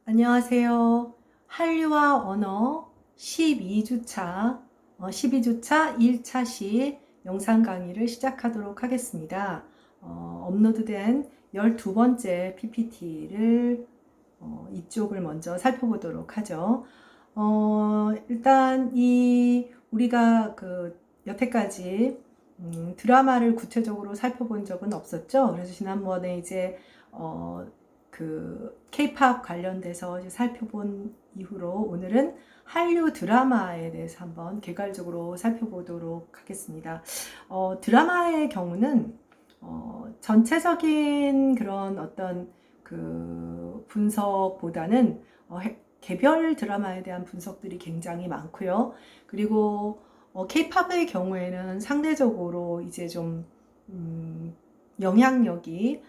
안녕하세요. 한류와 언어 12주차, 12주차 1차시 영상 강의를 시작하도록 하겠습니다. 업로드된 12번째 PPT를 이쪽을 먼저 살펴보도록 하죠. 일단 우리가 여태까지 드라마를 구체적으로 살펴본 적은 없었죠. 그래서 지난번에 이제 K-팝 관련돼서 이제 살펴본 이후로 오늘은 한류 드라마에 대해서 한번 개괄적으로 살펴보도록 하겠습니다. 드라마의 경우는 전체적인 그런 어떤 분석보다는 개별 드라마에 대한 분석들이 굉장히 많고요. 그리고 K-팝의 경우에는 상대적으로 이제 좀 영향력이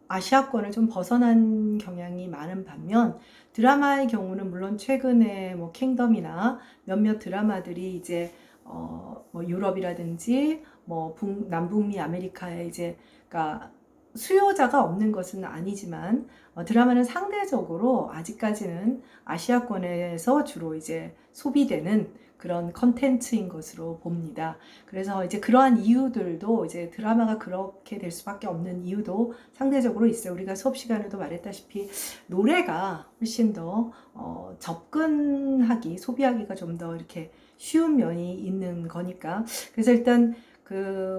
아시아권을 좀 벗어난 경향이 많은 반면 드라마의 경우는 물론 최근에 뭐 킹덤이나 몇몇 드라마들이 이제 뭐 유럽이라든지 뭐 남북미 아메리카에 이제 그러니까 수요자가 없는 것은 아니지만 드라마는 상대적으로 아직까지는 아시아권에서 주로 이제 소비되는 그런 컨텐츠인 것으로 봅니다. 그래서 이제 그러한 이유들도 이제 드라마가 그렇게 될 수밖에 없는 이유도 상대적으로 있어요. 우리가 수업 시간에도 말했다시피 노래가 훨씬 더 접근하기, 소비하기가 좀 더 이렇게 쉬운 면이 있는 거니까. 그래서 일단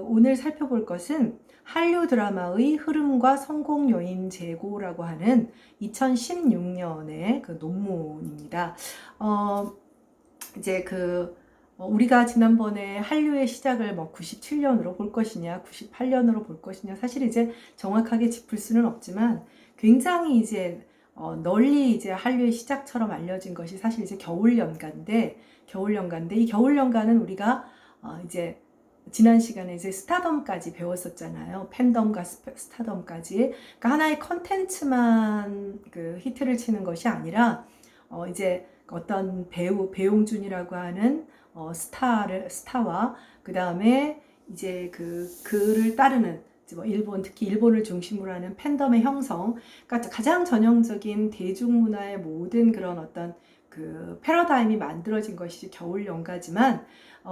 오늘 살펴볼 것은 한류 드라마의 흐름과 성공 요인 재고라고 하는 2016년의 그 논문입니다. 이제 우리가 지난번에 한류의 시작을 뭐 97년으로 볼 것이냐, 98년으로 볼 것이냐, 사실 이제 정확하게 짚을 수는 없지만 굉장히 이제 널리 이제 한류의 시작처럼 알려진 것이 사실 이제 겨울연가인데 이 겨울연가는 우리가 이제 지난 시간에 이제 스타덤까지 배웠었잖아요. 팬덤과 스타덤까지. 그러니까 하나의 컨텐츠만 히트를 치는 것이 아니라 이제 어떤 배용준이라고 하는 스타와 그 다음에 이제 그를 따르는 뭐 특히 일본을 중심으로 하는 팬덤의 형성, 그러니까 가장 전형적인 대중문화의 모든 그런 어떤 패러다임이 만들어진 것이 겨울연가지만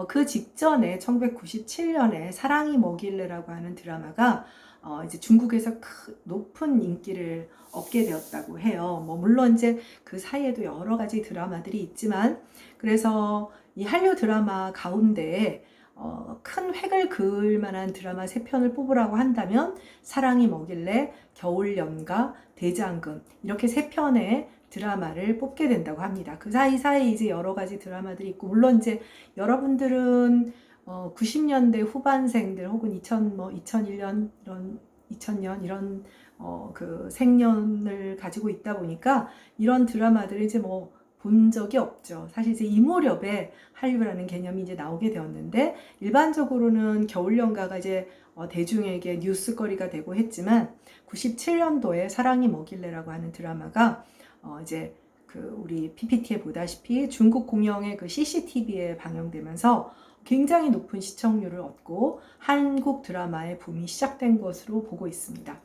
그 직전에 1997년에 사랑이 뭐길래라고 하는 드라마가 이제 중국에서 높은 인기를 얻게 되었다고 해요. 뭐 물론 이제 그 사이에도 여러 가지 드라마들이 있지만, 그래서 이 한류 드라마 가운데 큰 획을 그을 만한 드라마 3편을 뽑으라고 한다면 사랑이 뭐길래, 겨울연가, 대장금 이렇게 3편의 드라마를 뽑게 된다고 합니다. 그 사이사이 이제 여러 가지 드라마들이 있고, 물론 이제 여러분들은 90년대 후반생들 혹은 2001년 이런 2000년 이런 생년을 가지고 있다 보니까 이런 드라마들을 이제 뭐 본 적이 없죠. 사실 이제 이 무렵에 한류라는 개념이 이제 나오게 되었는데, 일반적으로는 겨울연가가 이제 대중에게 뉴스거리가 되고 했지만 97년도에 사랑이 뭐길래라고 하는 드라마가 이제 우리 PPT에 보다시피 중국 공영의 CCTV에 방영되면서 굉장히 높은 시청률을 얻고 한국 드라마의 붐이 시작된 것으로 보고 있습니다.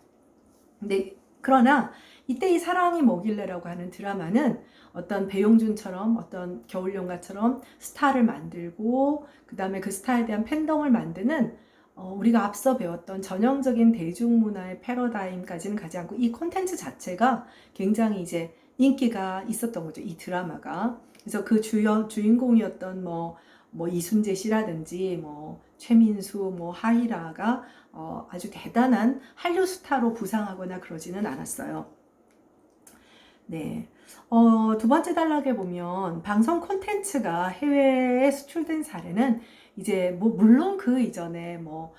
그러나 이때 이 사랑이 뭐길래라고 하는 드라마는 어떤 배용준처럼 어떤 겨울연가처럼 스타를 만들고 그 다음에 그 스타에 대한 팬덤을 만드는 우리가 앞서 배웠던 전형적인 대중문화의 패러다임까지는 가지 않고 이 콘텐츠 자체가 굉장히 이제 인기가 있었던 거죠. 이 드라마가. 그래서 그 주인공이었던 뭐 이순재 씨라든지 뭐 최민수, 뭐 하이라가 아주 대단한 한류 스타로 부상하거나 그러지는 않았어요. 네. 두 번째 단락에 보면 방송 콘텐츠가 해외에 수출된 사례는 이제 뭐 물론 그 이전에 뭐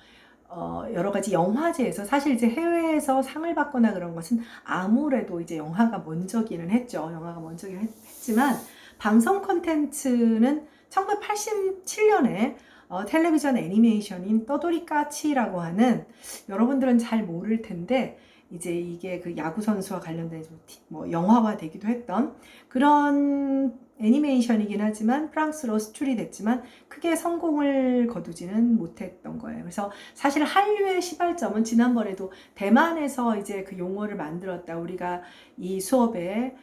여러 가지 영화제에서, 사실 이제 해외에서 상을 받거나 그런 것은 아무래도 이제 영화가 먼저기는 했죠. 영화가 먼저기는 했지만 방송 콘텐츠는 1987년에 텔레비전 애니메이션인 떠돌이 까치라고 하는, 여러분들은 잘 모를 텐데 이제 이게 그 야구 선수와 관련된 뭐 영화화 되기도 했던 그런 애니메이션이긴 하지만 프랑스로 수출이 됐지만 크게 성공을 거두지는 못했던 거예요. 그래서 사실 한류의 시발점은 지난번에도 대만에서 이제 그 용어를 만들었다. 우리가 이 수업의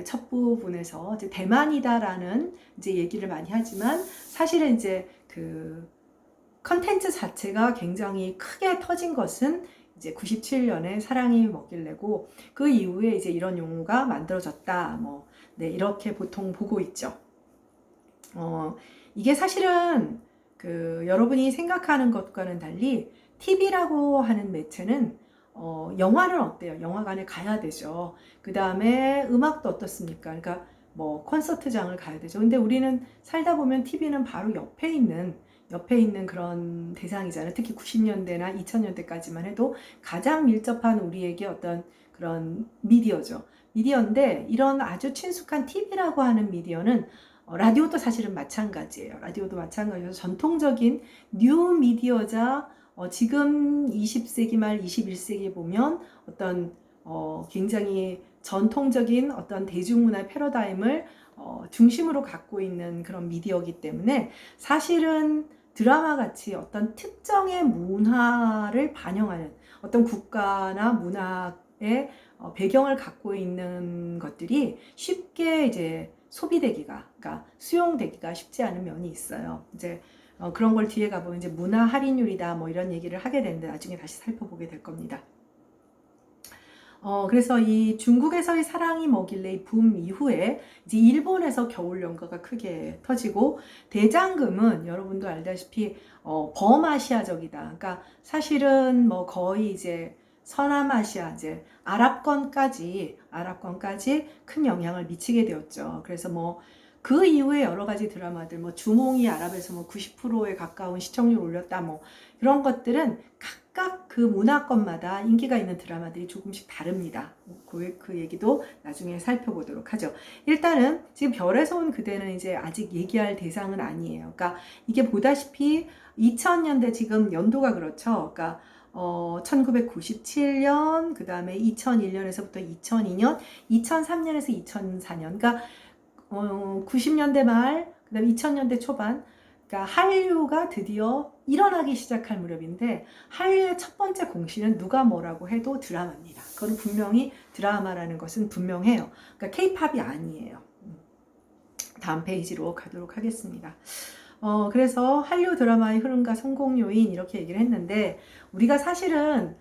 첫 부분에서 이제 대만이다라는 이제 얘기를 많이 하지만 사실은 이제 그 컨텐츠 자체가 굉장히 크게 터진 것은 이제 97년에 사랑이 먹길래고 그 이후에 이제 이런 용어가 만들어졌다. 뭐, 네, 이렇게 보통 보고 있죠. 이게 사실은 그 여러분이 생각하는 것과는 달리 TV라고 하는 매체는 영화는 어때요? 영화관에 가야 되죠. 그 다음에 음악도 어떻습니까? 그러니까 뭐 콘서트장을 가야 되죠. 근데 우리는 살다 보면 TV는 바로 옆에 있는 그런 대상이잖아요. 특히 90년대나 2000년대까지만 해도 가장 밀접한 우리에게 어떤 그런 미디어죠. 미디어인데 이런 아주 친숙한 TV라고 하는 미디어는 라디오도 사실은 마찬가지예요. 라디오도 마찬가지여서 전통적인 뉴 미디어자 지금 20세기 말 21세기에 보면 어떤 굉장히 전통적인 어떤 대중문화의 패러다임을 중심으로 갖고 있는 그런 미디어이기 때문에 사실은 드라마 같이 어떤 특정의 문화를 반영하는 어떤 국가나 문화의 배경을 갖고 있는 것들이 쉽게 이제 소비되기가, 그러니까 수용되기가 쉽지 않은 면이 있어요. 이제 그런 걸 뒤에 가보면 이제 문화 할인율이다 뭐 이런 얘기를 하게 되는데 나중에 다시 살펴보게 될 겁니다. 그래서 이 중국에서의 사랑이 뭐길래 붐 이후에 이제 일본에서 겨울연가가 크게 터지고 대장금은 여러분도 알다시피 범아시아적이다. 그러니까 사실은 뭐 거의 이제 서남아시아 이제 아랍권까지 큰 영향을 미치게 되었죠. 그래서 뭐 그 이후에 여러 가지 드라마들 뭐 주몽이 아랍에서 뭐 90%에 가까운 시청률 올렸다 뭐 이런 것들은 각각 그 문화권마다 인기가 있는 드라마들이 조금씩 다릅니다. 그 얘기도 나중에 살펴보도록 하죠. 일단은 지금 별에서 온 그대는 이제 아직 얘기할 대상은 아니에요. 그러니까 이게 보다시피 2000년대 지금 연도가 그렇죠. 그러니까 1997년, 그 다음에 2001년에서부터 2002년, 2003년에서 2004년. 그러니까 90년대 말, 그 다음에 2000년대 초반, 그러니까 한류가 드디어 일어나기 시작할 무렵인데 한류의 첫 번째 공신은 누가 뭐라고 해도 드라마입니다. 그건 분명히 드라마라는 것은 분명해요. 그러니까 K-팝이 아니에요. 다음 페이지로 가도록 하겠습니다. 그래서 한류 드라마의 흐름과 성공 요인 이렇게 얘기를 했는데 우리가 사실은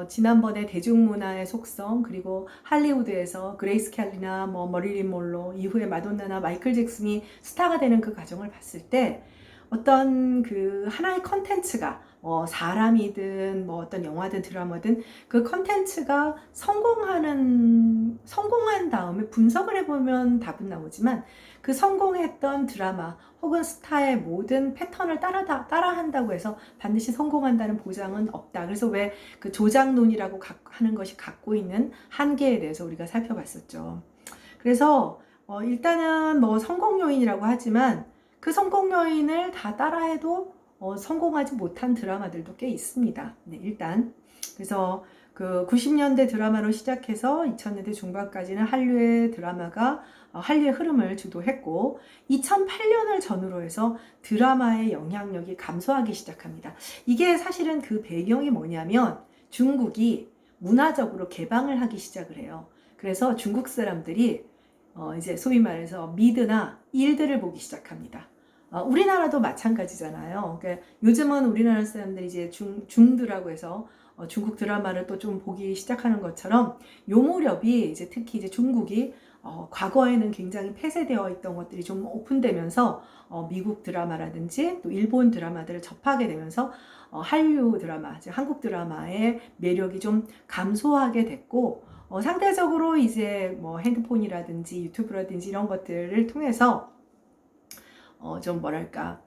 지난번에 대중문화의 속성 그리고 할리우드에서 그레이스 켈리나 뭐 머릴린 몰로 이후에 마돈나나 마이클 잭슨이 스타가 되는 그 과정을 봤을 때 어떤 그 하나의 컨텐츠가 사람이든 뭐 어떤 영화든 드라마든 그 컨텐츠가 성공한 다음에 분석을 해보면 답은 나오지만 그 성공했던 드라마 혹은 스타의 모든 패턴을 따라한다고 해서 반드시 성공한다는 보장은 없다. 그래서 왜 그 조작론이라고 하는 것이 갖고 있는 한계에 대해서 우리가 살펴봤었죠. 그래서 일단은 뭐 성공 요인이라고 하지만 그 성공 요인을 다 따라해도 성공하지 못한 드라마들도 꽤 있습니다. 네, 일단 그래서 그 90년대 드라마로 시작해서 2000년대 중반까지는 한류의 드라마가 한류의 흐름을 주도했고 2008년을 전후로 해서 드라마의 영향력이 감소하기 시작합니다. 이게 사실은 그 배경이 뭐냐면 중국이 문화적으로 개방을 하기 시작을 해요. 그래서 중국 사람들이 이제 소위 말해서 미드나 일들을 보기 시작합니다. 우리나라도 마찬가지잖아요. 그러니까 요즘은 우리나라 사람들이 이제 중드라고 해서 중국 드라마를 또 좀 보기 시작하는 것처럼 요 무렵이 이제 특히 이제 중국이 과거에는 굉장히 폐쇄되어 있던 것들이 좀 오픈되면서 미국 드라마라든지 또 일본 드라마들을 접하게 되면서 한류 드라마, 한국 드라마의 매력이 좀 감소하게 됐고 상대적으로 이제 뭐 핸드폰이라든지 유튜브라든지 이런 것들을 통해서 좀 뭐랄까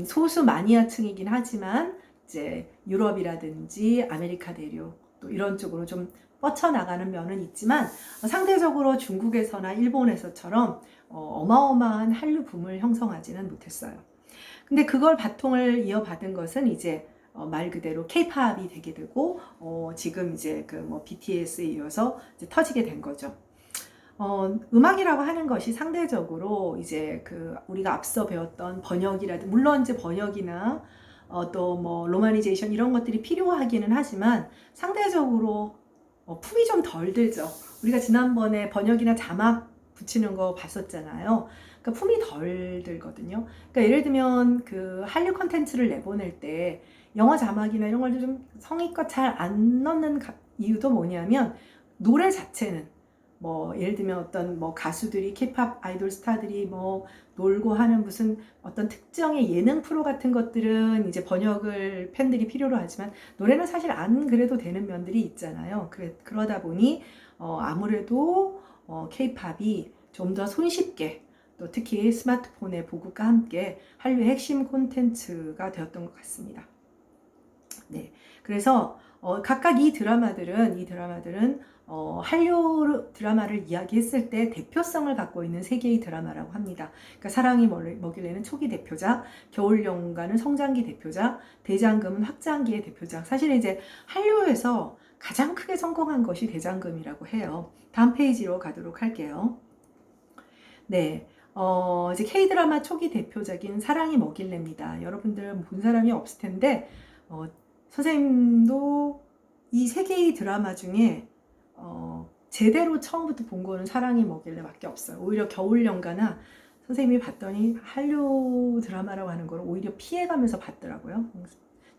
소수 마니아층이긴 하지만 이제 유럽이라든지 아메리카 대륙 또 이런 쪽으로 좀 뻗쳐나가는 면은 있지만 상대적으로 중국에서나 일본에서처럼 어마어마한 한류 붐을 형성하지는 못했어요. 근데 그걸 바통을 이어받은 것은 이제 말 그대로 K-팝이 되게 되고 지금 이제 그 뭐 BTS에 이어서 이제 터지게 된 거죠. 음악이라고 하는 것이 상대적으로 이제 그 우리가 앞서 배웠던 번역이라든 물론 이제 번역이나 또 뭐 로마니제이션 이런 것들이 필요하기는 하지만 상대적으로 품이 좀 덜 들죠. 우리가 지난번에 번역이나 자막 붙이는 거 봤었잖아요. 그러니까 품이 덜 들거든요. 그러니까 예를 들면 그 한류 콘텐츠를 내보낼 때 영어 자막이나 이런 걸 좀 성의껏 잘 안 넣는 이유도 뭐냐면 노래 자체는 뭐 예를 들면 어떤 뭐 가수들이 K-팝 아이돌 스타들이 뭐 놀고 하는 무슨 어떤 특정의 예능 프로 같은 것들은 이제 번역을 팬들이 필요로 하지만 노래는 사실 안 그래도 되는 면들이 있잖아요. 그러다 보니 아무래도 K-팝이 좀 더 손쉽게 또 특히 스마트폰의 보급과 함께 한류의 핵심 콘텐츠가 되었던 것 같습니다. 네, 그래서 각각 이 드라마들은 한류 드라마를 이야기했을 때 대표성을 갖고 있는 세 개의 드라마라고 합니다. 그러니까 사랑이 뭐길래는 초기 대표작, 겨울연가는 성장기 대표작, 대장금은 확장기의 대표작. 사실 이제 한류에서 가장 크게 성공한 것이 대장금이라고 해요. 다음 페이지로 가도록 할게요. 네. 이제 K-드라마 초기 대표작인 사랑이 뭐길래입니다. 여러분들 본 사람이 없을 텐데, 선생님도 이 세 개의 드라마 중에 제대로 처음부터 본 거는 사랑이 뭐길래 밖에 없어요. 오히려 겨울연가나 선생님이 봤더니 한류 드라마라고 하는 걸 오히려 피해가면서 봤더라고요.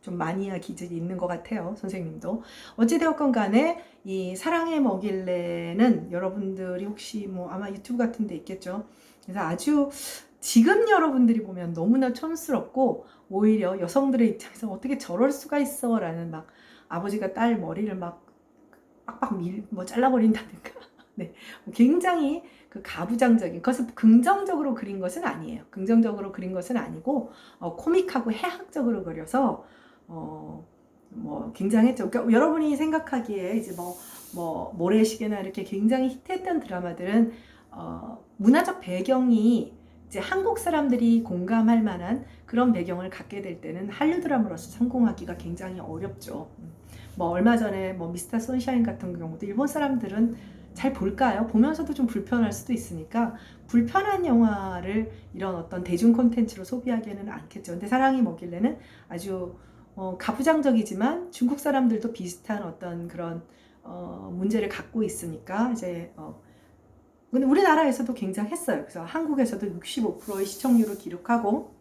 좀 마니아 기질이 있는 것 같아요. 선생님도. 어찌되었건 간에 이 사랑의 뭐길래는 여러분들이 혹시 뭐 아마 유튜브 같은 데 있겠죠. 그래서 아주 지금 여러분들이 보면 너무나 촌스럽고 오히려 여성들의 입장에서 어떻게 저럴 수가 있어 라는 막 아버지가 딸 머리를 막 빡빡 뭐 잘라버린다든가 네, 굉장히 그 가부장적인 그것을 긍정적으로 그린 것은 아니에요. 긍정적으로 그린 것은 아니고 코믹하고 해학적으로 그려서 뭐 굉장했죠. 그러니까 여러분이 생각하기에 이제 뭐 모래시계나 이렇게 굉장히 히트했던 드라마들은 문화적 배경이 이제 한국 사람들이 공감할 만한 그런 배경을 갖게 될 때는 한류 드라마로서 성공하기가 굉장히 어렵죠. 뭐 얼마 전에 뭐 미스터 선샤인 같은 경우도 일본 사람들은 잘 볼까요? 보면서도 좀 불편할 수도 있으니까 불편한 영화를 이런 어떤 대중 콘텐츠로 소비하기에는 않겠죠. 근데 사랑이 뭐길래는 아주 가부장적이지만 중국 사람들도 비슷한 어떤 그런 문제를 갖고 있으니까 이제 근데 우리나라에서도 굉장했어요. 그래서 한국에서도 65%의 시청률을 기록하고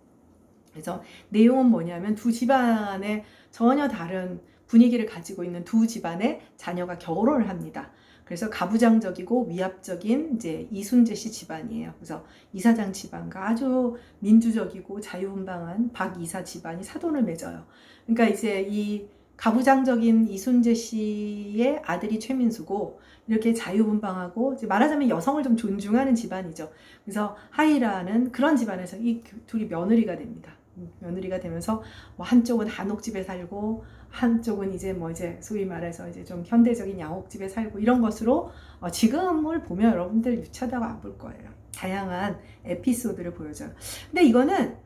그래서 내용은 뭐냐면 두 집안의 전혀 다른 분위기를 가지고 있는 두 집안의 자녀가 결혼을 합니다. 그래서 가부장적이고 위압적인 이제 이순재 씨 집안이에요. 그래서 이사장 집안과 아주 민주적이고 자유분방한 박 이사 집안이 사돈을 맺어요. 그러니까 이제 이 가부장적인 이순재 씨의 아들이 최민수고 이렇게 자유분방하고 이제 말하자면 여성을 좀 존중하는 집안이죠. 그래서 하이라는 그런 집안에서 이 둘이 며느리가 됩니다. 며느리가 되면서 뭐 한쪽은 한옥집에 살고 한쪽은 이제 뭐 이제 소위 말해서 이제 좀 현대적인 양옥집에 살고 이런 것으로 지금을 보면 여러분들 유치하다고 안 볼 거예요. 다양한 에피소드를 보여줘요. 근데 이거는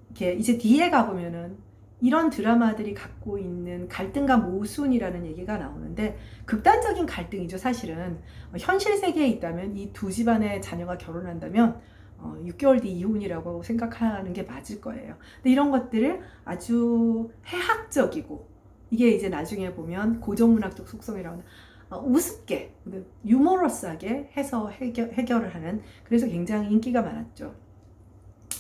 이렇게 이제 뒤에 가보면은 이런 드라마들이 갖고 있는 갈등과 모순이라는 얘기가 나오는데 극단적인 갈등이죠. 사실은 현실 세계에 있다면 이 두 집안의 자녀가 결혼한다면 6개월 뒤 이혼이라고 생각하는 게 맞을 거예요. 근데 이런 것들을 아주 해학적이고 이게 이제 나중에 보면 고전문학적 속성이라고 우습게 유머러스하게 해서 해결을 하는 그래서 굉장히 인기가 많았죠.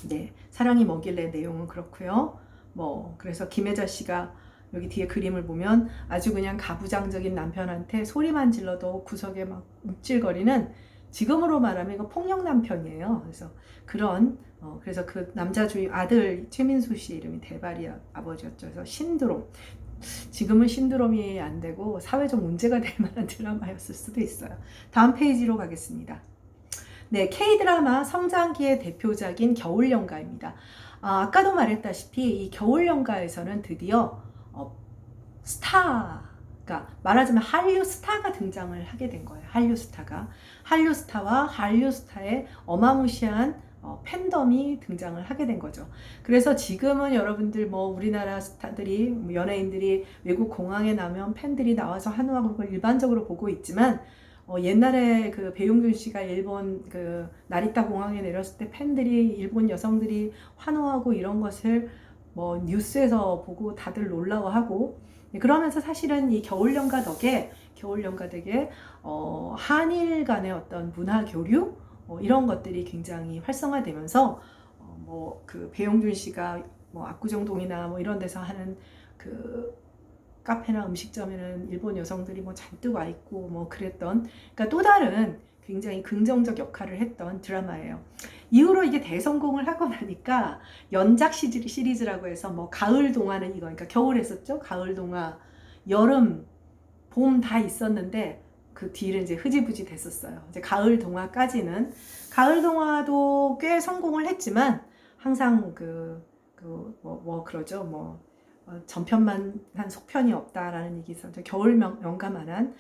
네, 사랑이 뭐길래 내용은 그렇고요. 뭐 그래서 김혜자 씨가 여기 뒤에 그림을 보면 아주 그냥 가부장적인 남편한테 소리만 질러도 구석에 막 움찔거리는 지금으로 말하면 이거 폭력 남편이에요. 그래서 그래서 그 남자 주인 아들 최민수 씨 이름이 대발이 아버지였죠. 그래서 신드롬. 지금은 신드롬이 안 되고 사회적 문제가 될 만한 드라마였을 수도 있어요. 다음 페이지로 가겠습니다. 네, K-드라마 성장기의 대표작인 겨울연가입니다. 아까도 말했다시피 이 겨울연가에서는 드디어 스타가 말하자면 한류 스타가 등장을 하게 된 거예요. 한류 스타와 한류 스타의 어마무시한 팬덤이 등장을 하게 된 거죠. 그래서 지금은 여러분들 뭐 우리나라 스타들이 뭐 연예인들이 외국 공항에 나면 팬들이 나와서 환호하고 그걸 일반적으로 보고 있지만 옛날에 그 배용준 씨가 일본 그 나리타 공항에 내렸을 때 팬들이 일본 여성들이 환호하고 이런 것을 뭐 뉴스에서 보고 다들 놀라워하고 그러면서 사실은 이 겨울연가 덕에 한일 간의 어떤 문화 교류 이런 것들이 굉장히 활성화되면서 뭐 그 배용준 씨가 뭐 압구정동이나 뭐 이런 데서 하는 그 카페나 음식점에는 일본 여성들이 뭐 잔뜩 와 있고 뭐 그랬던, 그러니까 또 다른 굉장히 긍정적 역할을 했던 드라마예요. 이후로 이게 대성공을 하고 나니까 연작 시리즈라고 해서 뭐 가을 동화는 이거, 그러니까 겨울 했었죠. 가을 동화, 여름, 봄 다 있었는데 그 뒤를 이제 흐지부지 됐었어요. 이제 가을 동화까지는, 가을 동화도 꽤 성공을 했지만 항상 그러죠. 뭐 전편만 한 속편이 없다라는 얘기 있었죠. 겨울 연가만한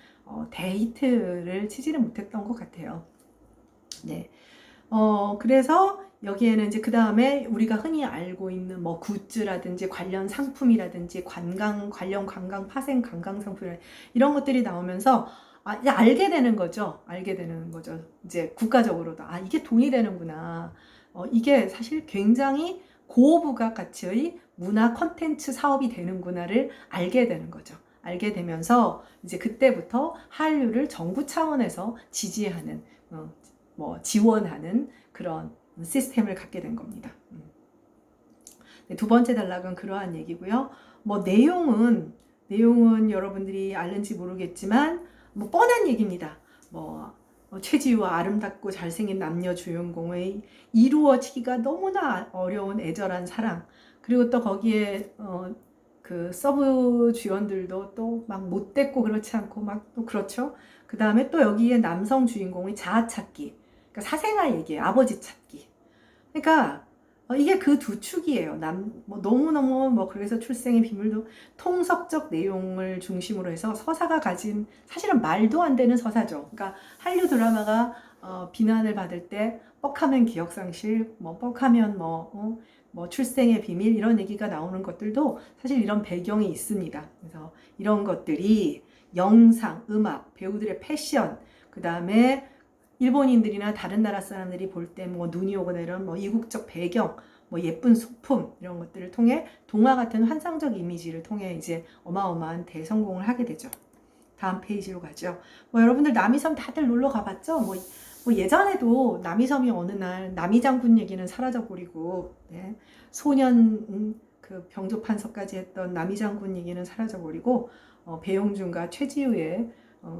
대히트를 치지를 못했던 것 같아요. 네. 그래서 여기에는 이제 그 다음에 우리가 흔히 알고 있는 뭐 굿즈라든지 관련 상품이라든지 관련 관광 파생 관광 상품 이런 것들이 나오면서 이제 알게 되는 거죠. 이제 국가적으로도 이게 돈이 되는구나. 이게 사실 굉장히 고부가 가치의 문화 콘텐츠 사업이 되는구나를 알게 되는 거죠. 알게 되면서 이제 그때부터 한류를 정부 차원에서 지지하는, 뭐 지원하는 그런 시스템을 갖게 된 겁니다. 두 번째 단락은 그러한 얘기고요. 뭐 내용은 여러분들이 알는지 모르겠지만 뭐 뻔한 얘기입니다. 뭐 최지우와 아름답고 잘생긴 남녀 주인공의 이루어지기가 너무나 어려운 애절한 사랑, 그리고 또 거기에 그 서브 주연들도 또 막 못됐고 그렇지 않고 막 또 그렇죠. 그 다음에 또 여기에 남성 주인공의 자아 찾기, 그러니까 사생아 얘기예요. 아버지 찾기. 그러니까 이게 그 두 축이에요. 뭐 너무너무 뭐 그래서 출생의 비밀도 통속적 내용을 중심으로 해서 서사가 가진, 사실은 말도 안 되는 서사죠. 그러니까 한류 드라마가 비난을 받을 때 뻑하면 기억상실, 뭐 뻑하면 뭐 출생의 비밀 이런 얘기가 나오는 것들도 사실 이런 배경이 있습니다. 그래서 이런 것들이 영상, 음악, 배우들의 패션, 그 다음에 일본인들이나 다른 나라 사람들이 볼 때 뭐 눈이 오거나 이런 뭐 이국적 배경, 뭐 예쁜 소품 이런 것들을 통해 동화 같은 환상적 이미지를 통해 이제 어마어마한 대성공을 하게 되죠. 다음 페이지로 가죠. 뭐 여러분들 남이섬 다들 놀러 가봤죠? 뭐 예전에도 남이섬이 어느 날 남이장군 얘기는 사라져버리고, 네. 소년 그 병조판서까지 했던 남이장군 얘기는 사라져버리고 배용준과 최지우의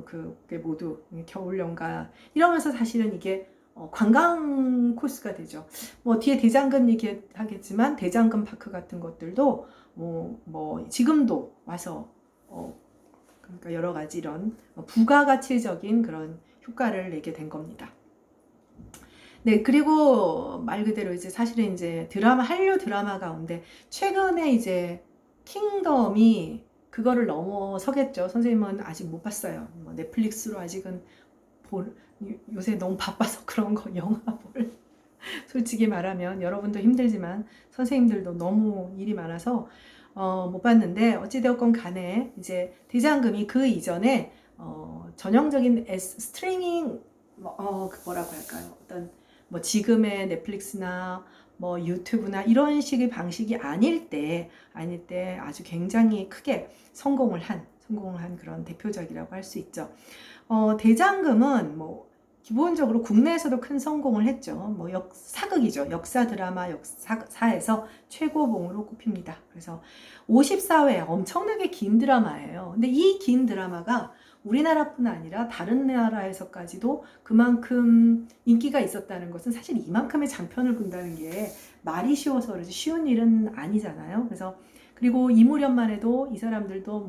그게 모두 겨울연가 이러면서 사실은 이게 관광 코스가 되죠. 뭐 뒤에 대장금 얘기하겠지만 대장금 파크 같은 것들도 뭐 지금도 와서 그러니까 여러 가지 이런 부가가치적인 그런 효과를 내게 된 겁니다. 네, 그리고 말 그대로 이제 사실은 이제 한류 드라마 가운데 최근에 이제 킹덤이 그거를 넘어서겠죠. 선생님은 아직 못 봤어요. 뭐 넷플릭스로 아직은 요새 너무 바빠서 그런 거 영화 볼. 솔직히 말하면 여러분도 힘들지만 선생님들도 너무 일이 많아서 못 봤는데, 어찌되었건 간에 이제 대장금이 그 이전에 전형적인 스트리밍 뭐라고 할까요? 어떤 뭐 지금의 넷플릭스나 뭐 유튜브나 이런 식의 방식이 아닐 때 아주 굉장히 크게 성공을 한 그런 대표적이라고 할 수 있죠. 대장금은 뭐 기본적으로 국내에서도 큰 성공을 했죠. 뭐 사극이죠. 역사 드라마 역사에서 최고봉으로 꼽힙니다. 그래서 54회 엄청나게 긴 드라마예요. 근데 이 긴 드라마가 우리나라뿐 아니라 다른 나라에서까지도 그만큼 인기가 있었다는 것은 사실 이만큼의 장편을 본다는 게 말이 쉬워서 그러지 쉬운 일은 아니잖아요. 그래서 그리고 이 무렵만 해도 이 사람들도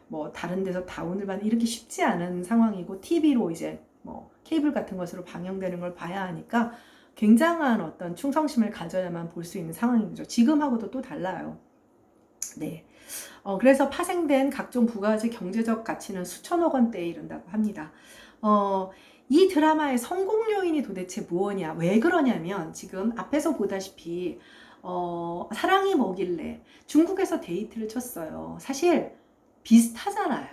뭐 다른 데서 다운을 받는 이렇게 쉽지 않은 상황이고 TV로 이제 뭐 케이블 같은 것으로 방영되는 걸 봐야 하니까 굉장한 어떤 충성심을 가져야만 볼 수 있는 상황이죠. 지금하고도 또 달라요. 네. 그래서 파생된 각종 부가가치 경제적 가치는 수천억 원대에 이른다고 합니다. 이 드라마의 성공 요인이 도대체 무엇이냐? 왜 그러냐면 지금 앞에서 보다시피 사랑이 뭐길래 중국에서 데이트를 쳤어요. 사실 비슷하잖아요.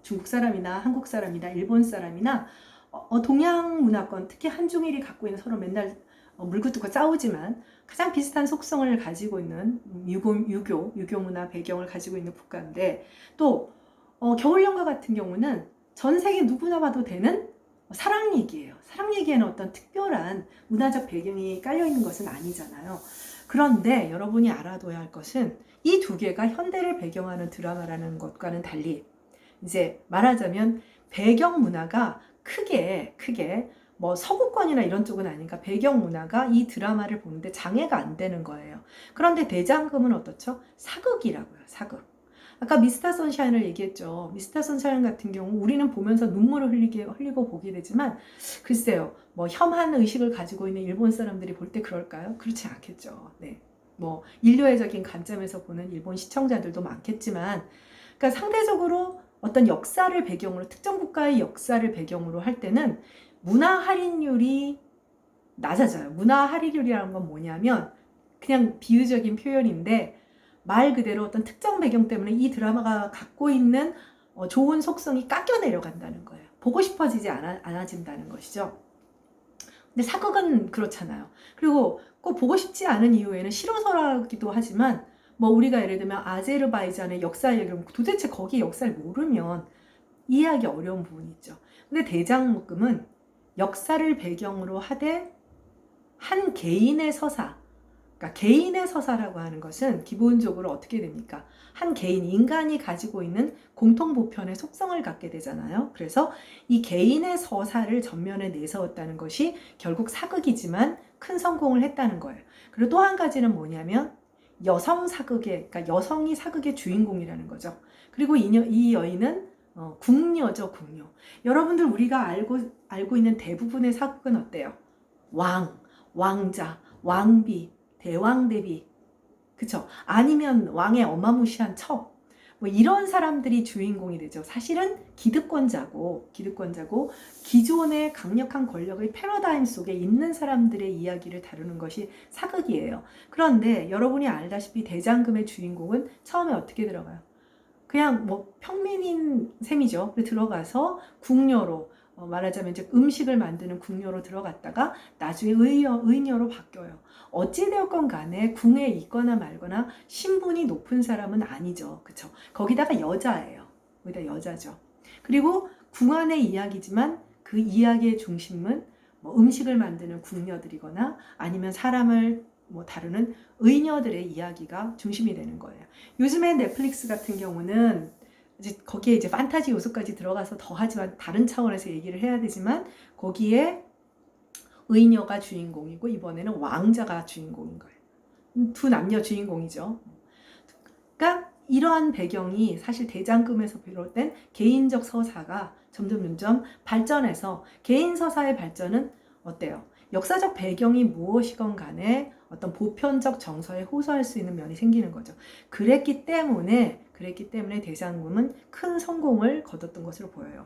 중국 사람이나 한국 사람이나 일본 사람이나 동양 문화권, 특히 한중일이 갖고 있는 서로 맨날 물고 뜯고 싸우지만 가장 비슷한 속성을 가지고 있는 유교 문화 배경을 가지고 있는 국가인데, 또 겨울연가 같은 경우는 전 세계 누구나 봐도 되는 사랑 얘기예요. 사랑 얘기에는 어떤 특별한 문화적 배경이 깔려 있는 것은 아니잖아요. 그런데 여러분이 알아둬야 할 것은 이 두 개가 현대를 배경하는 드라마라는 것과는 달리, 이제 말하자면 배경 문화가 크게 뭐 서구권이나 이런 쪽은 아닌가, 배경 문화가 이 드라마를 보는데 장애가 안 되는 거예요. 그런데 대장금은 어떻죠? 사극이라고요. 사극. 아까 미스터 선샤인을 얘기했죠. 미스터 선샤인 같은 경우 우리는 보면서 눈물을 흘리고 보게 되지만, 글쎄요, 뭐 혐한 의식을 가지고 있는 일본 사람들이 볼 때 그럴까요? 그렇지 않겠죠. 네. 뭐 인류애적인 관점에서 보는 일본 시청자들도 많겠지만, 그러니까 상대적으로 어떤 역사를 배경으로, 특정 국가의 역사를 배경으로 할 때는 문화 할인율이 낮아져요. 문화 할인율이라는 건 뭐냐면 그냥 비유적인 표현인데, 말 그대로 어떤 특정 배경 때문에 이 드라마가 갖고 있는 좋은 속성이 깎여 내려간다는 거예요. 보고 싶어지지 않아진다는 것이죠. 근데 사극은 그렇잖아요. 그리고 꼭 보고 싶지 않은 이유에는 싫어서라기도 하지만, 뭐 우리가 예를 들면 아제르바이잔의 역사 얘기를 도대체 거기 역사를 모르면 이해하기 어려운 부분이 있죠. 근데 대장금은 역사를 배경으로 하되 한 개인의 서사, 그러니까 개인의 서사라고 하는 것은 기본적으로 어떻게 됩니까? 한 개인, 인간이 가지고 있는 공통보편의 속성을 갖게 되잖아요. 그래서 이 개인의 서사를 전면에 내세웠다는 것이 결국 사극이지만 큰 성공을 했다는 거예요. 그리고 또 한 가지는 뭐냐면 그러니까 여성이 사극의 주인공이라는 거죠. 그리고 이 여인은 궁녀죠, 궁녀. 여러분들 우리가 알고 있는 대부분의 사극은 어때요? 왕자, 왕비, 대왕대비, 그쵸? 아니면 왕의 어마무시한 첩, 뭐 이런 사람들이 주인공이 되죠. 사실은 기득권자고 기존의 강력한 권력의 패러다임 속에 있는 사람들의 이야기를 다루는 것이 사극이에요. 그런데 여러분이 알다시피 대장금의 주인공은 처음에 어떻게 들어가요? 그냥 뭐 평민인 셈이죠. 들어가서 궁녀로, 말하자면 이제 음식을 만드는 궁녀로 들어갔다가 나중에 의녀로 바뀌어요. 어찌되었건 간에 궁에 있거나 말거나 신분이 높은 사람은 아니죠. 그쵸? 거기다가 여자예요. 거기다 여자죠. 그리고 궁 안의 이야기지만 그 이야기의 중심은 뭐 음식을 만드는 궁녀들이거나 아니면 사람을 뭐 다루는 의녀들의 이야기가 중심이 되는 거예요. 요즘에 넷플릭스 같은 경우는 거기에 이제 판타지 요소까지 들어가서 더하지만 다른 차원에서 얘기를 해야 되지만, 거기에 의녀가 주인공이고 이번에는 왕자가 주인공인 거예요. 두 남녀 주인공이죠. 그러니까 이러한 배경이 사실 대장금에서 비롯된 개인적 서사가 점점 발전해서, 개인 서사의 발전은 어때요? 역사적 배경이 무엇이건 간에 어떤 보편적 정서에 호소할 수 있는 면이 생기는 거죠. 그랬기 때문에 대장금은 큰 성공을 거뒀던 것으로 보여요.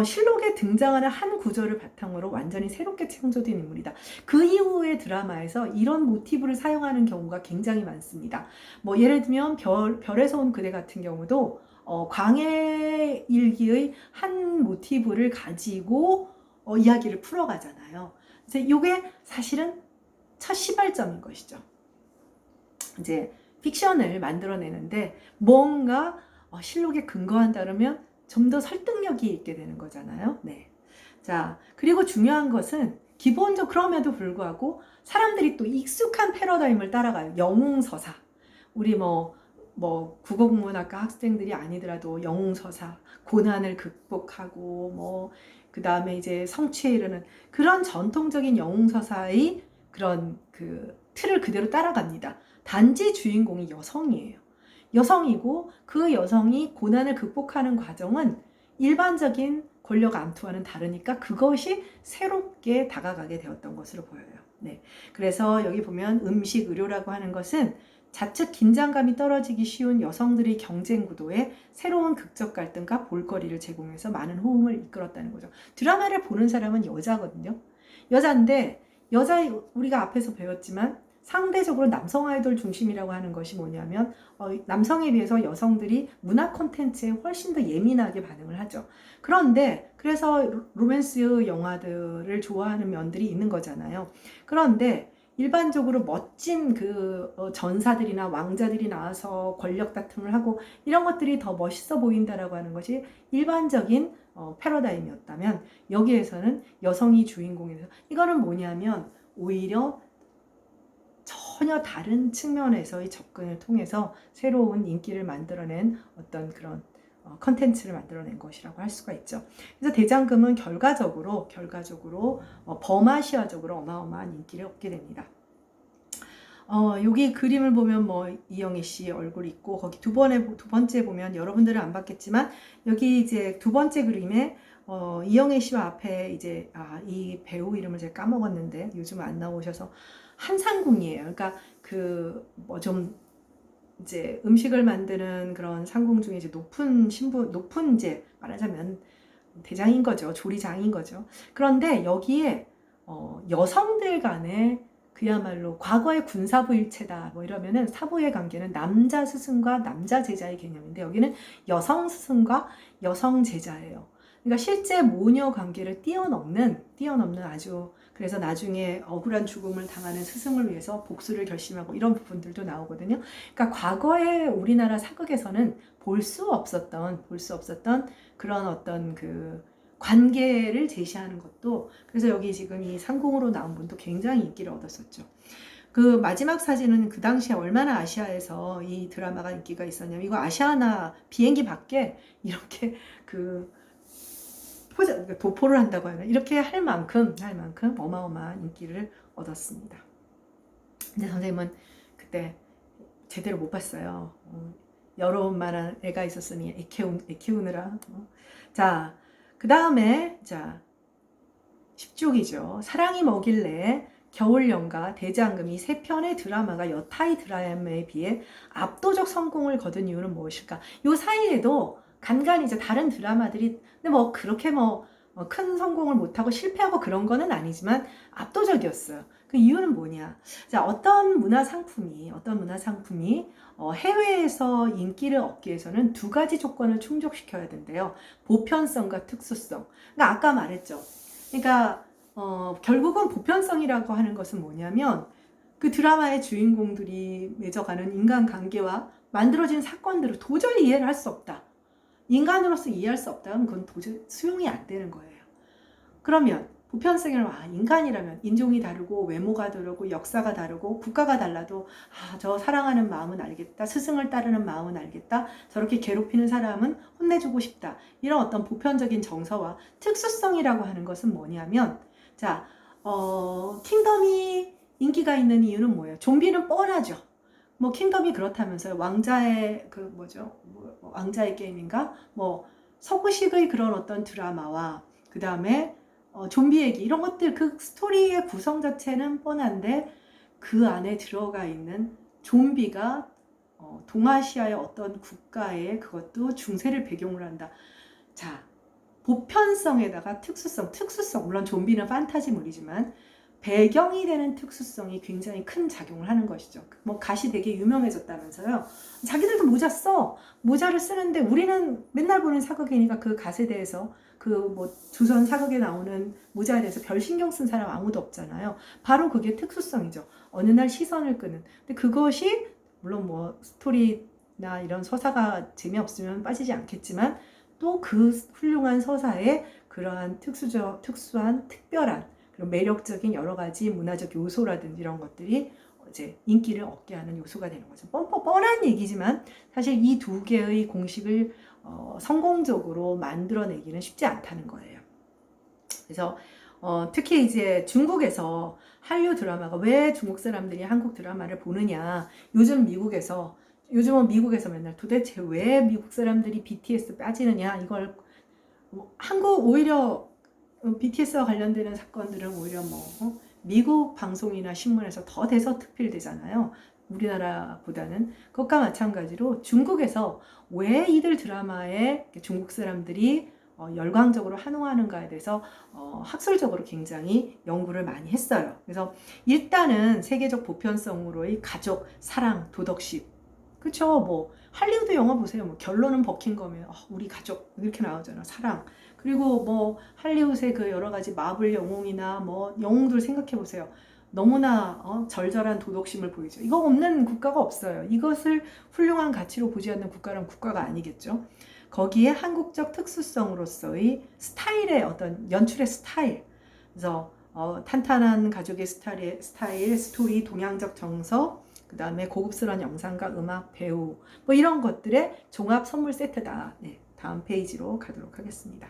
실록에 등장하는 한 구절을 바탕으로 완전히 새롭게 창조된 인물이다. 그 이후의 드라마에서 이런 모티브를 사용하는 경우가 굉장히 많습니다. 뭐 예를 들면 별에서 온 그대 같은 경우도 광해일기의 한 모티브를 가지고 이야기를 풀어가잖아요. 이게 사실은 첫 시발점인 것이죠. 이제 픽션을 만들어내는데 뭔가 실록에 근거한다 그러면 좀 더 설득력이 있게 되는 거잖아요. 네. 자, 그리고 중요한 것은 그럼에도 불구하고 사람들이 또 익숙한 패러다임을 따라가요. 영웅서사. 우리 뭐 국어국문학과 학생들이 아니더라도 영웅서사, 고난을 극복하고 그 다음에 이제 성취에 이르는 그런 전통적인 영웅서사의 그런 그 틀을 그대로 따라갑니다. 단지 주인공이 여성이에요. 여성이고 그 여성이 고난을 극복하는 과정은 일반적인 권력 암투와는 다르니까 그것이 새롭게 다가가게 되었던 것으로 보여요. 네. 그래서 여기 보면 음식, 의료라고 하는 것은 자칫 긴장감이 떨어지기 쉬운 여성들의 경쟁 구도에 새로운 극적 갈등과 볼거리를 제공해서 많은 호응을 이끌었다는 거죠. 드라마를 보는 사람은 여자거든요. 여자인데 우리가 앞에서 배웠지만 상대적으로 남성 아이돌 중심이라고 하는 것이 뭐냐면 남성에 비해서 여성들이 문화 콘텐츠에 훨씬 더 예민하게 반응을 하죠. 그런데 그래서 로맨스 영화들을 좋아하는 면들이 있는 거잖아요. 그런데 일반적으로 멋진 전사들이나 왕자들이 나와서 권력 다툼을 하고 이런 것들이 더 멋있어 보인다라고 하는 것이 일반적인 패러다임이었다면, 여기에서는 여성이 주인공이라서 이거는 뭐냐면 오히려 전혀 다른 측면에서의 접근을 통해서 새로운 인기를 만들어낸 어떤 그런 컨텐츠를 만들어낸 것이라고 할 수가 있죠. 그래서 대장금은 결과적으로 범아시아적으로 어마어마한 인기를 얻게 됩니다. 여기 그림을 보면 뭐 이영애 씨 얼굴이 있고, 거기 두 번째 보면 여러분들은 안 봤겠지만 여기 이제 두 번째 그림에 이영애 씨와 앞에 이제 이 배우 이름을 제가 까먹었는데 요즘 안 나오셔서 한상궁이에요. 그러니까 뭐 좀 이제 음식을 만드는 그런 상궁 중에 이제 높은 이제 말하자면 대장인 거죠. 조리장인 거죠. 그런데 여기에 여성들 간의 그야말로 과거의 군사부 일체다 뭐 이러면은 사부의 관계는 남자 스승과 남자 제자의 개념인데, 여기는 여성 스승과 여성 제자예요. 그러니까 실제 모녀 관계를 뛰어넘는 아주, 그래서 나중에 억울한 죽음을 당하는 스승을 위해서 복수를 결심하고 이런 부분들도 나오거든요. 그러니까 과거에 우리나라 사극에서는 볼 수 없었던 그런 어떤 관계를 제시하는 것도, 그래서 여기 지금 이 상궁으로 나온 분도 굉장히 인기를 얻었었죠. 마지막 사진은 그 당시에 얼마나 아시아에서 이 드라마가 인기가 있었냐면, 이거 아시아나 비행기 밖에 이렇게 도포를 한다고 하나, 이렇게 할 만큼 어마어마한 인기를 얻었습니다. 근데 선생님은 그때 제대로 못 봤어요. 여러분만한 애가 있었으니 애 키우느라. 자, 그 다음에 10쪽이죠. 사랑이 뭐길래, 겨울연가, 대장금, 이 세 편의 드라마가 여타의 드라마에 비해 압도적 성공을 거둔 이유는 무엇일까? 요 사이에도 간간히 이제 다른 드라마들이, 근데 뭐 그렇게 큰 성공을 못하고 실패하고 그런 거는 아니지만 압도적이었어요. 그 이유는 뭐냐? 자, 어떤 문화 상품이 해외에서 인기를 얻기 위해서는 두 가지 조건을 충족시켜야 된대요. 보편성과 특수성. 그러니까 아까 말했죠. 그러니까 결국은 보편성이라고 하는 것은 뭐냐면, 그 드라마의 주인공들이 맺어가는 인간관계와 만들어진 사건들을 도저히 이해를 할 수 없다. 인간으로서 이해할 수 없다면 그건 도저히 수용이 안 되는 거예요. 그러면 보편성이라면 인간이라면 인종이 다르고 외모가 다르고 역사가 다르고 국가가 달라도 저 사랑하는 마음은 알겠다, 스승을 따르는 마음은 알겠다, 저렇게 괴롭히는 사람은 혼내주고 싶다, 이런 어떤 보편적인 정서와 특수성이라고 하는 것은 뭐냐면, 킹덤이 인기가 있는 이유는 뭐예요? 좀비는 뻔하죠. 뭐 킹덤이 그렇다면서요. 왕자의 왕자의 게임인가? 뭐 서구식의 그런 어떤 드라마와 그 다음에 좀비 얘기, 이런 것들, 그 스토리의 구성 자체는 뻔한데 그 안에 들어가 있는 좀비가 동아시아의 어떤 국가의 그것도 중세를 배경으로 한다. 자, 보편성에다가 특수성, 물론 좀비는 판타지물이지만 배경이 되는 특수성이 굉장히 큰 작용을 하는 것이죠. 뭐 갓이 되게 유명해졌다면서요. 자기들도 모자 써. 모자를 쓰는데 우리는 맨날 보는 사극이니까 그 갓에 대해서, 뭐 조선 사극에 나오는 모자에 대해서 별 신경 쓴 사람 아무도 없잖아요. 바로 그게 특수성이죠. 어느 날 시선을 끄는. 근데 그것이 물론 뭐 스토리나 이런 서사가 재미없으면 빠지지 않겠지만, 또 그 훌륭한 서사에 그러한 특수한 특별한 그런 매력적인 여러 가지 문화적 요소라든지 이런 것들이 이제 인기를 얻게 하는 요소가 되는 거죠. 뻔한 얘기지만 사실 이 두 개의 공식을 성공적으로 만들어내기는 쉽지 않다는 거예요. 그래서 특히 이제 중국에서 한류 드라마가, 왜 중국 사람들이 한국 드라마를 보느냐, 요즘은 미국에서 맨날 도대체 왜 미국 사람들이 BTS 빠지느냐, 이걸 한국 오히려 BTS와 관련되는 사건들은 오히려 미국 방송이나 신문에서 더 대서특필되잖아요. 우리나라보다는. 그것과 마찬가지로 중국에서 왜 이들 드라마에 중국 사람들이 열광적으로 환호하는가에 대해서 학술적으로 굉장히 연구를 많이 했어요. 그래서 일단은 세계적 보편성으로의 가족, 사랑, 도덕심. 그쵸? 뭐 할리우드 영화 보세요. 뭐 결론은 버킹엄이에요. 우리 가족 이렇게 나오잖아. 사랑. 그리고 뭐 할리우드의 그 여러 가지 마블 영웅이나 뭐 영웅들 생각해 보세요. 너무나 절절한 도덕심을 보이죠. 이거 없는 국가가 없어요. 이것을 훌륭한 가치로 보지 않는 국가란 국가가 아니겠죠. 거기에 한국적 특수성으로서의 스타일의 어떤 연출의 스타일, 그래서 탄탄한 가족의 스타일, 스토리, 동양적 정서, 그 다음에 고급스러운 영상과 음악, 배우, 뭐 이런 것들의 종합 선물 세트다. 네, 다음 페이지로 가도록 하겠습니다.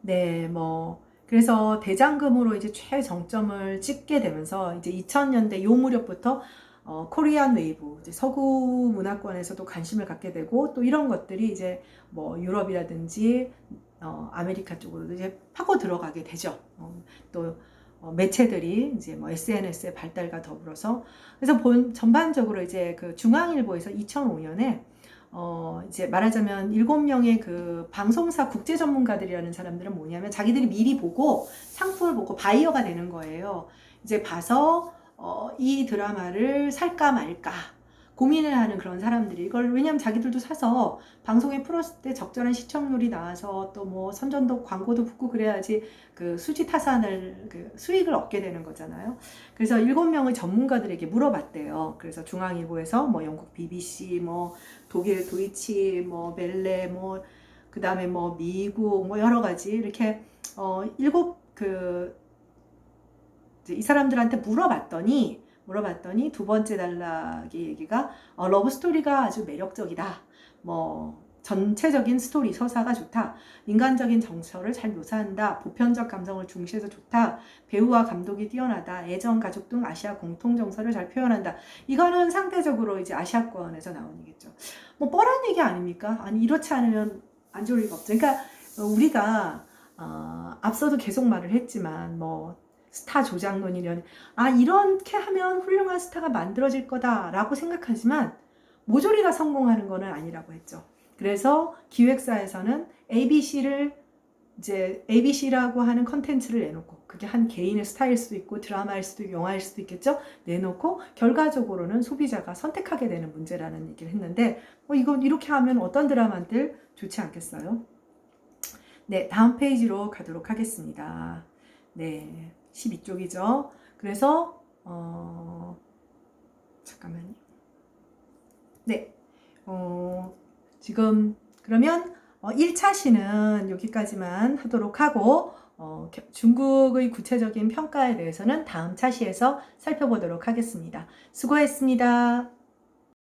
네, 뭐 그래서 대장금으로 이제 최정점을 찍게 되면서 이제 2000년대 요 무렵부터 코리안 웨이브, 이제 서구 문화권에서도 관심을 갖게 되고, 또 이런 것들이 이제 뭐 유럽이라든지 아메리카 쪽으로도 이제 파고 들어가게 되죠. 또 매체들이 이제 뭐 SNS의 발달과 더불어서, 그래서 전반적으로 이제 그 중앙일보에서 2005년에 이제 말하자면 7명의 그 방송사 국제 전문가들이라는 사람들은 뭐냐면 자기들이 미리 보고 상품을 보고 바이어가 되는 거예요. 이제 봐서 이 드라마를 살까 말까 고민을 하는 그런 사람들이, 이걸 왜냐면 자기들도 사서 방송에 풀었을 때 적절한 시청률이 나와서 또 뭐 선전도 광고도 붙고 그래야지 그 수지타산을 그 수익을 얻게 되는 거잖아요. 그래서 7명의 전문가들에게 물어봤대요. 그래서 중앙일보에서 뭐 영국 BBC, 뭐 독일 도이치, 뭐 멜레, 뭐 그 다음에 뭐 미국, 뭐 여러 가지 이렇게 7 이 사람들한테 물어봤더니 두 번째 단락의 얘기가 러브 스토리가 아주 매력적이다. 뭐 전체적인 스토리 서사가 좋다. 인간적인 정서를 잘 묘사한다. 보편적 감성을 중시해서 좋다. 배우와 감독이 뛰어나다. 애정, 가족 등 아시아 공통 정서를 잘 표현한다. 이거는 상대적으로 이제 아시아권에서 나온 얘기죠. 뭐 뻔한 얘기 아닙니까? 아니 이렇지 않으면 안 좋을 리가 없죠. 그러니까 우리가 앞서도 계속 말을 했지만 뭐 스타 조작론이련, 이렇게 하면 훌륭한 스타가 만들어질 거다라고 생각하지만 모조리가 성공하는 거는 아니라고 했죠. 그래서 기획사에서는 ABC라고 하는 컨텐츠를 내놓고, 그게 한 개인의 스타일 수도 있고 드라마일 수도 있고 영화일 수도 있겠죠. 내놓고 결과적으로는 소비자가 선택하게 되는 문제라는 얘기를 했는데, 이건 이렇게 하면 어떤 드라마들 좋지 않겠어요? 네, 다음 페이지로 가도록 하겠습니다. 네, 12쪽이죠. 그래서 잠깐만요. 네, 지금 그러면 1차 시는 여기까지만 하도록 하고 중국의 구체적인 평가에 대해서는 다음 차시에서 살펴보도록 하겠습니다. 수고했습니다.